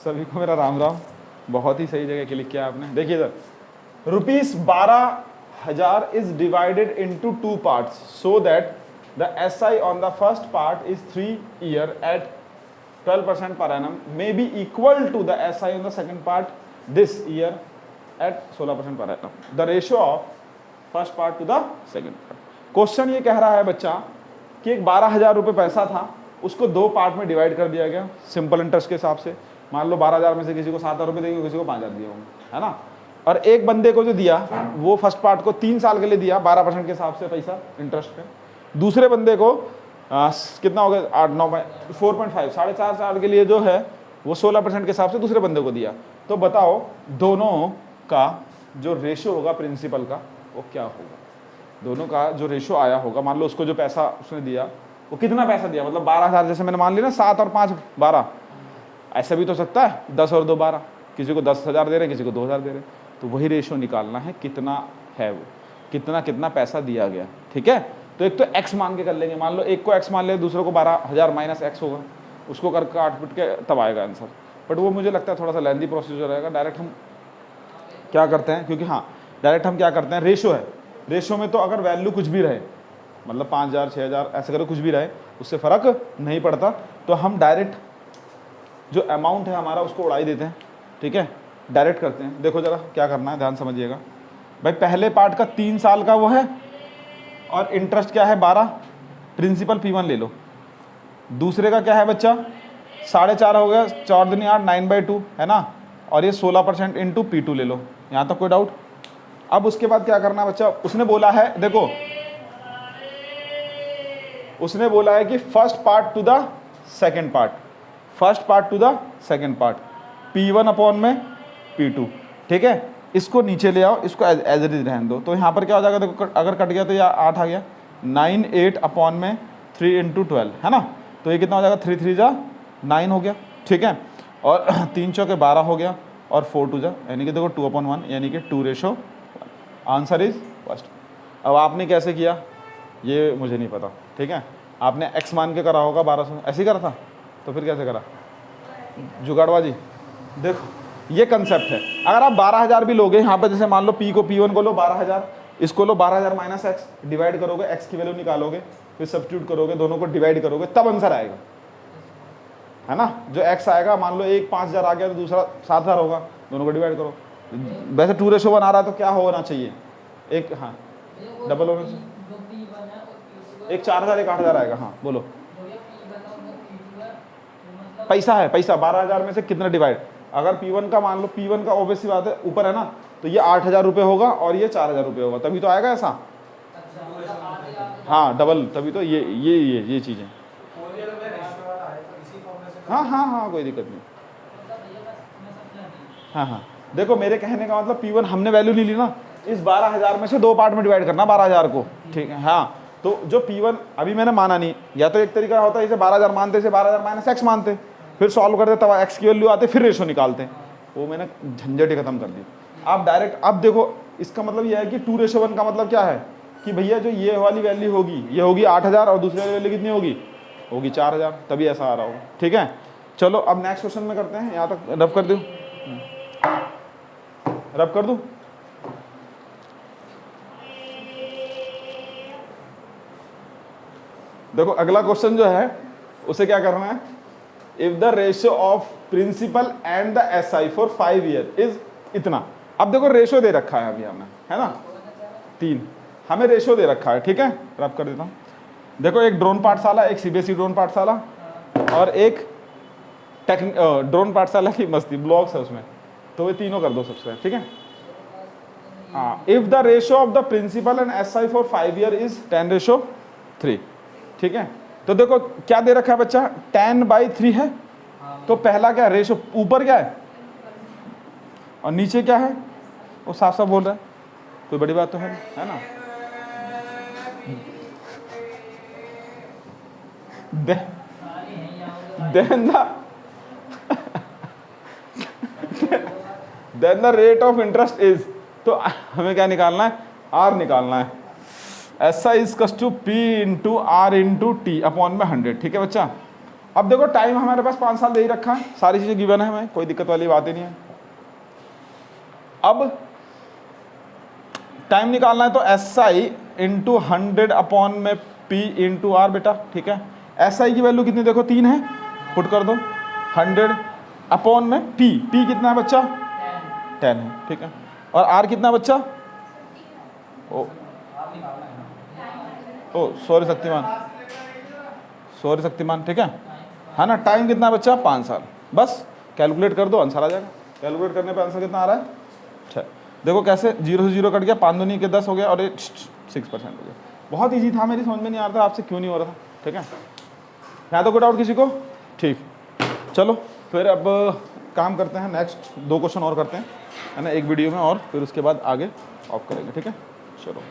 सभी को मेरा राम राम। बहुत ही सही जगह क्लिक किया आपने। देखिए sir, ₹12,000 is divided into 2 parts so that the SI on the first part is 3 year at 12% per annum may be equal to the SI on the second part this year at 16% per annum. The ratio of first part to the second part. Question ये कह रहा है बच्चा कि एक 12,000 रुपये पैसा था, उसको 2 पार्ट में डिवाइड कर दिया गया सिंपल इंटरेस्ट के हिसाब से। मान लो 12,000 में से किसी को 7,000 रुपये देंगे, किसी को 5,000 दिए होंगे, है ना। और एक बंदे को जो दिया वो फर्स्ट पार्ट को 3 साल के लिए दिया 12% के हिसाब से पैसा इंटरेस्ट पे। दूसरे बंदे को कितना हो गया 8 9 4.5 4.5 साल के लिए जो है वो 16% के हिसाब से दूसरे बंदे को दिया। तो बताओ दोनों का जो रेशियो होगा प्रिंसिपल का वो क्या होगा। दोनों का जो रेशियो आया होगा, मान लो उसको जो पैसा उसने दिया वो कितना पैसा दिया, मतलब 12,000, जैसे मैंने मान लिया ना 7 और 5 12, ऐसा भी तो सकता है 10 और 2 12, किसी को 10,000 दे रहे हैं, किसी को 2,000 दे रहे हैं। तो वही रेशियो निकालना है कितना है वो, कितना कितना पैसा दिया गया। ठीक है, तो एक तो x मान के कर लेंगे, मान लो एक को x मान ले, दूसरे को 12,000 माइनस x होगा, उसको कर काट पिट के तब आएगा आंसर। बट वो मुझे लगता है थोड़ा सा लेंथी प्रोसीजर रहेगा। डायरेक्ट हम क्या करते हैं, क्योंकि हाँ डायरेक्ट हम क्या करते हैं, रेशियो है, रेशियो में तो अगर वैल्यू कुछ भी रहे, मतलब 5,000 6,000 ऐसे करो कुछ भी रहे, उससे फ़र्क नहीं पड़ता। तो हम डायरेक्ट जो अमाउंट है हमारा उसको उड़ा ही देते हैं। ठीक है, डायरेक्ट करते हैं। देखो ज़रा क्या करना है, ध्यान समझिएगा भाई। पहले पार्ट का 3 साल का वो है और इंटरेस्ट क्या है 12, प्रिंसिपल P1 ले लो। दूसरे का क्या है बच्चा 4.5 हो गया, 4 दूनी 8 9/2 है ना, और ये 16% इंटू P2 ले लो। यहाँ तक कोई डाउट। अब उसके बाद क्या करना है बच्चा, उसने बोला है, देखो उसने बोला है कि first part two the second part, first part two the second part, P1 upon में P2। ठीक है, इसको नीचे ले आओ, इसको एज इट इज रहने दो। तो यहाँ पर क्या हो जाएगा, देखो अगर कट गया तो यह 8 आ गया, 9 8 अपॉन में 3 इंटू 12 है ना। तो ये कितना हो जाएगा, 3 3 जा 9 हो गया। ठीक है, और 3 चौके 12 हो गया, और 4 2 जा, यानी कि देखो 2/1, यानी कि 2:1। Answer is first. अब आपने कैसे किया ये मुझे नहीं पता। ठीक है, आपने x मान के करा होगा 1200, ऐसे ही करा था, तो फिर कैसे करा जुगाड़बाजी। देखो ये कंसेप्ट है। अगर आप 12,000 भी लोगे यहाँ पर, जैसे मान लो P को P1 को लो 12,000, इसको लो 12,000 माइनस x, डिवाइड करोगे, x की वैल्यू निकालोगे, फिर सब्स्टिट्यूट करोगे, दोनों को डिवाइड करोगे, तब आंसर आएगा, है ना। जो x आएगा, मान लो एक 5,000 आ गया तो दूसरा 7,000 होगा, दोनों को डिवाइड करो। वैसे 2:1 आ रहा है तो क्या होना चाहिए, एक हाँ डबल होना चाहिए, एक 4,000 एक 8,000 आएगा। हाँ बोलो, पैसा है, पैसा 12,000 में से कितना डिवाइड, अगर P1 का मान लो, P1 का ऑब्वियस सी बात है ऊपर है ना, तो ये 8,000 रुपये होगा और ये 4,000 रुपये होगा, तभी तो आएगा ऐसा। हाँ डबल, तभी तो ये चीज़ें। हाँ हाँ हाँ कोई दिक्कत नहीं। हाँ हाँ देखो मेरे कहने का मतलब P1 हमने वैल्यू नहीं ली ना, इस 12,000 में से 2 पार्ट में डिवाइड करना 12,000 को। ठीक है, हाँ तो जो P1 अभी मैंने माना नहीं, या तो एक तरीका होता है इसे 12,000 मानते, इसे 12,000 माइनस x मानते, फिर सॉल्व करते, तब x की वैल्यू आते, फिर रेशो निकालते। वो मैंने झंझट ही खत्म कर दी। आप डायरेक्ट, अब देखो इसका मतलब यह है कि 2:1 का मतलब क्या है कि भैया जो ये वाली वैल्यू होगी ये होगी 8,000 और दूसरी वाली वैल्यू कितनी होगी 4,000, तभी ऐसा आ रहा होगा। ठीक है, चलो अब नेक्स्ट क्वेश्चन में करते हैं। यहाँ तक रब कर दूँ, रब कर दूँ। देखो अगला क्वेश्चन जो है उसे क्या करना है, if the ratio of principal and the SI for 5 year is इतना। अब देखो रेशियो दे रखा है अभी हमें, है ना 3, हमें रेशियो दे रखा है। ठीक है, रब कर देता हूँ। देखो एक ड्रोन पाठशाला, एक CBSE ड्रोन पाठशाला और एक ड्रोन पाठशाला की मस्ती ब्लॉग्स है उसमें, तो ये तीनों कर दो सब्सक्राइब। ठीक है, हाँ, if the ratio of the principal and SI for 5 year is 10:3। ठीक है, तो देखो क्या दे रखा है बच्चा, 10/3 है। तो पहला क्या रेशियो, ऊपर क्या है और नीचे क्या है, वो साफ साफ बोल रहा है, कोई बड़ी बात तो है ना। Then the rate of interest is, तो हमें क्या निकालना है, R निकालना है। SI इज कस to P into R into T upon में 100। ठीक है बच्चा, अब देखो टाइम हमारे पास 5 साल दे ही रखा है, सारी चीजें गिवन है हमें, कोई दिक्कत वाली बात ही नहीं है। अब टाइम निकालना है तो SI इंटू 100 अपॉन में P इंटू R बेटा, ठीक है। SI की वैल्यू कितनी देखो 3 है, पुट कर दो 100 अपॉन में P कितना है बच्चा 10 है, ठीक है। और R कितना बच्चा, ओ सॉरी शक्तिमान, ठीक है ना। टाइम कितना बच्चा 5 साल, बस कैलकुलेट कर दो आंसर आ जाएगा। कैलकुलेट करने पे आंसर कितना आ रहा है 6। देखो कैसे 0 से 0 कट गया, 5 दूनी के 10 हो गया और ये 6% हो गया। बहुत ईजी था, मेरी समझ में नहीं आ रहा था आपसे क्यों नहीं हो रहा था, ठीक है। यहाँ तो कोई डाउट किसी को, ठीक। चलो फिर अब काम करते हैं, नेक्स्ट 2 क्वेश्चन और करते हैं, है ना, एक वीडियो में, और फिर उसके बाद आगे ऑफ करेंगे, ठीक है। चलो।